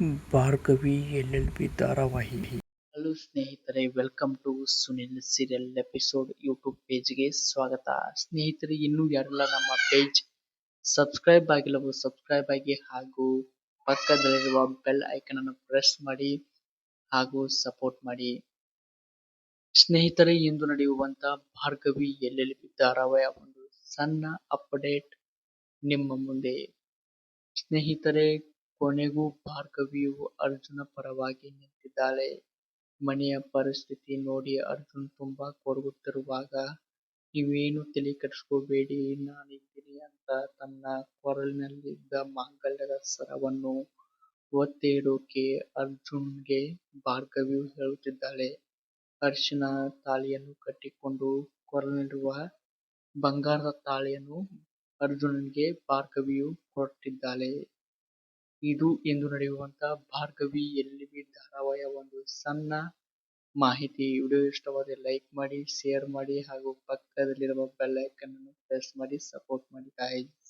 Bhargavi LLB ಧಾರಾವಾಹಿ. Hello ಸ್ನೇಹಿತರೆ, welcome to Sunil serial episode YouTube ಪೇಜ್ಗೆ ಸ್ವಾಗತ. ಸ್ನೇಹಿತರೆ, ಇನ್ನೂ ಯಾರೆಲ್ಲ ನಮ್ಮ ಪೇಜ್ ಸಬ್ಸ್ಕ್ರೈಬ್ ಆಗಿಲ್ಲವೋ ಸಬ್ಸ್ಕ್ರೈಬ್ ಆಗಿ ಹಾಗೂ ಪಕ್ಕದಲ್ಲಿರುವ ಬೆಲ್ ಐಕನ್ ಅನ್ನು ಪ್ರೆಸ್ ಮಾಡಿ ಹಾಗೂ ಸಪೋರ್ಟ್ ಮಾಡಿ. ಸ್ನೇಹಿತರೆ, ಇಂದು ನಡೆಯುವಂತ ಭಾರ್ಗವಿ LLB ಧಾರಾವಾಹಿಯ ಒಂದು ಸಣ್ಣ ಅಪ್ಡೇಟ್ ನಿಮ್ಮ ಮುಂದೆ. ಸ್ನೇಹಿತರೆ, ಕೊನೆಗೂ ಭಾರ್ಗವಿಯು ಅರ್ಜುನ ಪರವಾಗಿ ನಿಂತಿದ್ದಾಳೆ. ಮನೆಯ ಪರಿಸ್ಥಿತಿ ನೋಡಿ ಅರ್ಜುನ್ ತುಂಬಾ ಕೊರಗುತ್ತಿರುವಾಗ, ನೀವೇನು ತಲೆ ಕೆಡಿಸ್ಕೋಬೇಡಿ, ನಾನಿದ್ದೀನಿ ಅಂತ ತನ್ನ ಕೊರಳಿನಲ್ಲಿದ್ದ ಮಾಂಗಲ್ಯದ ಸರವನ್ನು ಒತ್ತಿ ಇಡೋಕೆ ಅರ್ಜುನ್ಗೆ ಭಾರ್ಗವಿಯು ಹೇಳುತ್ತಿದ್ದಾಳೆ. ಅರಿಶಿನ ತಾಳಿಯನ್ನು ಕಟ್ಟಿಕೊಂಡು ಕೊರಳಿನಲ್ಲಿರುವ ಬಂಗಾರದ ತಾಳಿಯನ್ನು ಅರ್ಜುನನ್ಗೆ ಭಾರ್ಗವಿಯು ಕೊಟ್ಟಿದ್ದಾಳೆ. ಇದು ಇಂದು ನಡೆಯುವಂತ ಭಾರ್ಗವಿ LLB ಧಾರಾವಾಹಿಯ ಒಂದು ಸಣ್ಣ ಮಾಹಿತಿ. ವಿಡಿಯೋ ಇಷ್ಟವಾದರೆ ಲೈಕ್ ಮಾಡಿ, ಶೇರ್ ಮಾಡಿ ಹಾಗೂ ಪಕ್ಕದಲ್ಲಿರುವ ಬೆಲ್ ಐಕನ್ ಅನ್ನು ಪ್ರೆಸ್ ಮಾಡಿ ಸಪೋರ್ಟ್ ಮಾಡಿ ಗಾಯ್ಸ್.